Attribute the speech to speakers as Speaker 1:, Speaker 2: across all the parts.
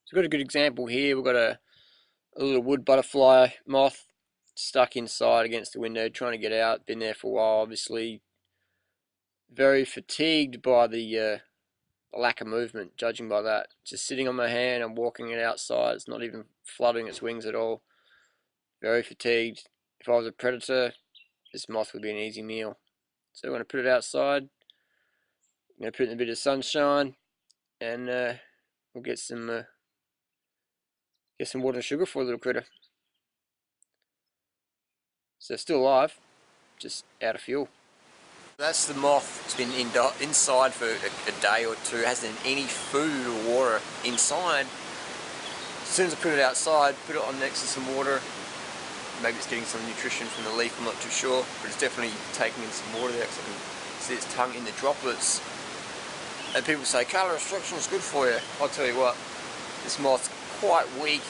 Speaker 1: So we've got a good example here. We've got a little wood butterfly moth stuck inside against the window, trying to get out. Been there for a while, obviously. Very fatigued by the lack of movement, judging by that. Just sitting on my hand, I'm walking it outside. It's not even fluttering its wings at all. Very fatigued. If I was a predator, this moth would be an easy meal. So we're going to put it outside. I'm going to put it in a bit of sunshine, and we'll get some water and sugar for a little critter. So it's still alive, just out of fuel. That's the moth. It's been inside for a day or two. It hasn't had any food or water inside. As soon as I put it outside, put it on next to some water. Maybe it's getting some nutrition from the leaf, I'm not too sure, but it's definitely taking in some water there because I can see its tongue in the droplets. And people say calorie restriction is good for you. I'll tell you what, this moth's quite weak,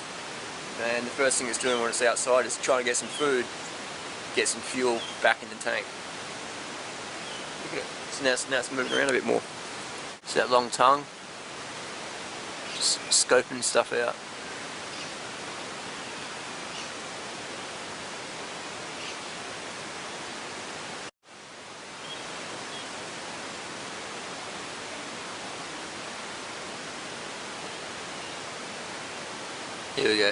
Speaker 1: and the first thing it's doing when it's outside is trying to get some food, get some fuel back in the tank. Look at it. So now it's moving around a bit more. See that long tongue? Just scoping stuff out. Here we go.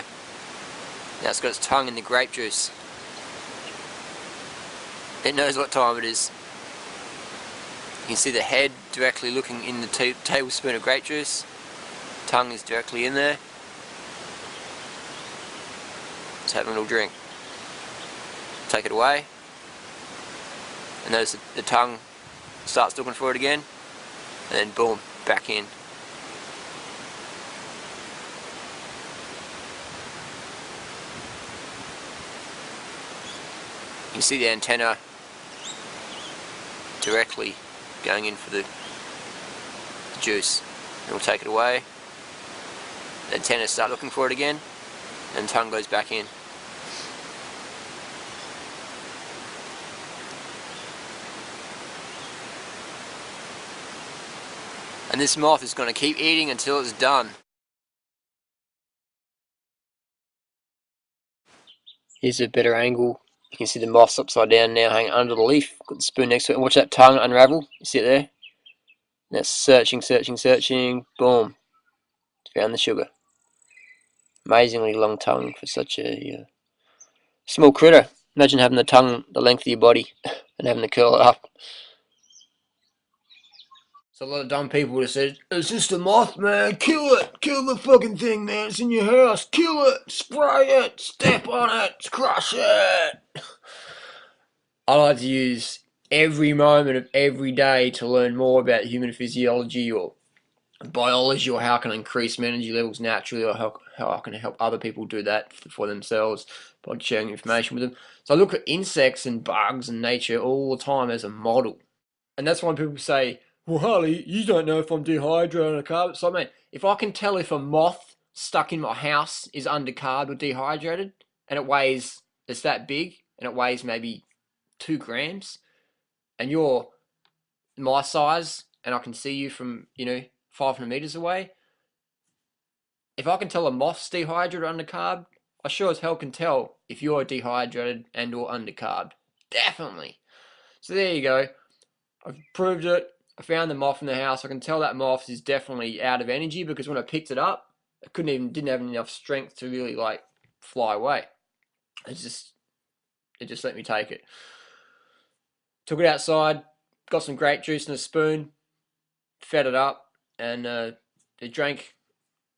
Speaker 1: Now it's got its tongue in the grape juice. It knows what time it is. You can see the head directly looking in the tablespoon of grape juice. Tongue is directly in there. It's having a little drink. Take it away. And notice the tongue starts looking for it again. And then boom, back in. You can see the antenna directly going in for the juice. And we'll take it away. The antenna start looking for it again, and the tongue goes back in. And this moth is going to keep eating until it's done. Here's a better angle. You can see the moth's upside down now, hanging under the leaf. Got the spoon next to it, and watch that tongue unravel. You see it there? And it's searching, searching, searching. Boom. Found the sugar. Amazingly long tongue for such a small critter. Imagine having the tongue the length of your body and having to curl it up. So a lot of dumb people would have said, "It's just a moth, man. Kill it. Kill the fucking thing, man. It's in your house. Kill it. Spray it. Step on it. Crush it." I like to use every moment of every day to learn more about human physiology or biology, or how I can increase my energy levels naturally, or how I can help other people do that for themselves by sharing information with them. So I look at insects and bugs and nature all the time as a model. And that's why people say, "Well, Harley, you don't know if I'm dehydrated or carb." So, man, if I can tell if a moth stuck in my house is undercarbed or dehydrated, and it's that big, and it weighs maybe 2 grams, and you're my size, and I can see you from, 500 meters away, if I can tell a moth's dehydrated or undercarbed, I sure as hell can tell if you're dehydrated and or undercarbed. Definitely. So there you go. I've proved it. I found the moth in the house. I can tell that moth is definitely out of energy because when I picked it up, it didn't have enough strength to really fly away. It just let me take it. Took it outside, got some grape juice in a spoon, fed it up, and it drank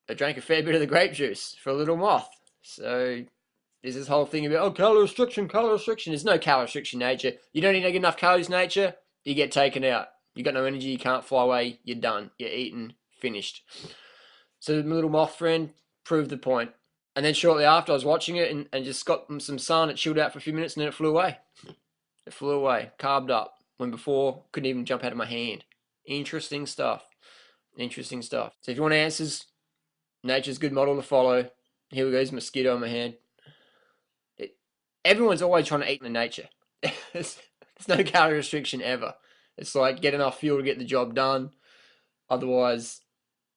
Speaker 1: a fair bit of the grape juice for a little moth. So there's this whole thing about, calorie restriction, calorie restriction. There's no calorie restriction in nature. You don't eat enough calories in nature, you get taken out. You got no energy, you can't fly away, you're done. You're eaten, finished. So my little moth friend proved the point. And then shortly after, I was watching it and just got some sun. It chilled out for a few minutes and then it flew away. It flew away, carved up, when before couldn't even jump out of my hand. Interesting stuff. Interesting stuff. So if you want answers, nature's a good model to follow. Here we go, there's a mosquito on my hand. Everyone's always trying to eat in nature. There's no calorie restriction ever. It's like get enough fuel to get the job done. Otherwise,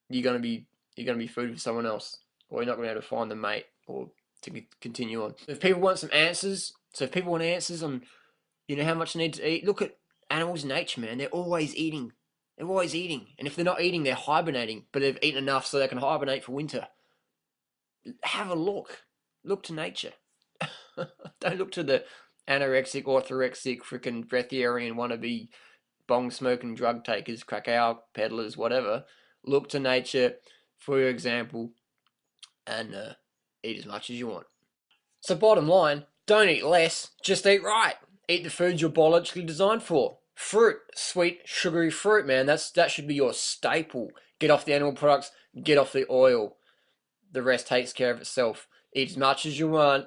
Speaker 1: you're going to be you're going to be food for someone else, or you're not going to be able to find the mate or to continue on. If people want some answers, if people want answers on, how much they need to eat, look at animals in nature, man. They're always eating. They're always eating. And if they're not eating, they're hibernating, but they've eaten enough so they can hibernate for winter. Have a look. Look to nature. Don't look to the anorexic, orthorexic, freaking breatharian wannabe bong smoking drug takers, cacao peddlers, whatever. Look to nature for your example and eat as much as you want. So bottom line, don't eat less, just eat right. Eat the foods you're biologically designed for. Fruit, sweet, sugary fruit, man. That should be your staple. Get off the animal products, get off the oil. The rest takes care of itself. Eat as much as you want.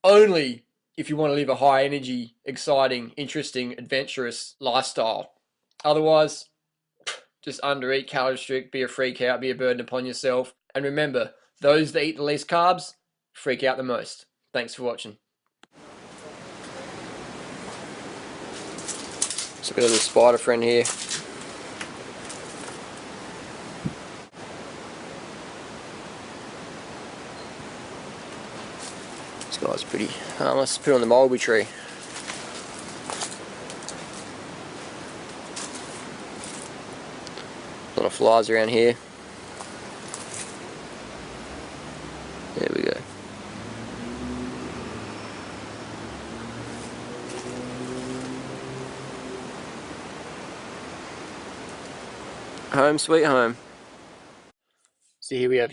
Speaker 1: Only if you want to live a high energy, exciting, interesting, adventurous lifestyle. Otherwise, just undereat, calorie restrict, be a freak out, be a burden upon yourself. And remember, those that eat the least carbs freak out the most. Thanks for watching. So we've got a little spider friend here. This guy's pretty harmless. Put it on the mulberry tree. A lot of flies around here. There we go. Home sweet home. So here we have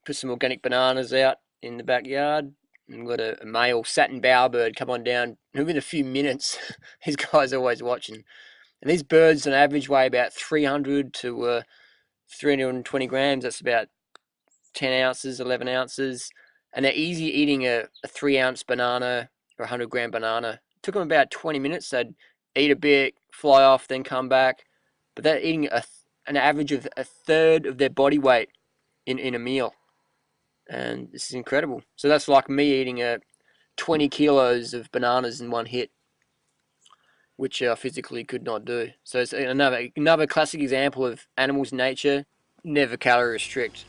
Speaker 1: put some organic bananas out in the backyard. And we've got a male satin bowerbird come on down within a few minutes. These guys are always watching. And these birds on average weigh about 300 to 320 grams. That's about 10 ounces, 11 ounces. And they're easy eating a 3-ounce banana or a 100-gram banana. It took them about 20 minutes. They'd eat a bit, fly off, then come back. But they're eating an average of a third of their body weight in a meal. And this is incredible. So that's like me eating 20 kilos of bananas in one hit, which I physically could not do. So it's another classic example of animals in nature never calorie restrict.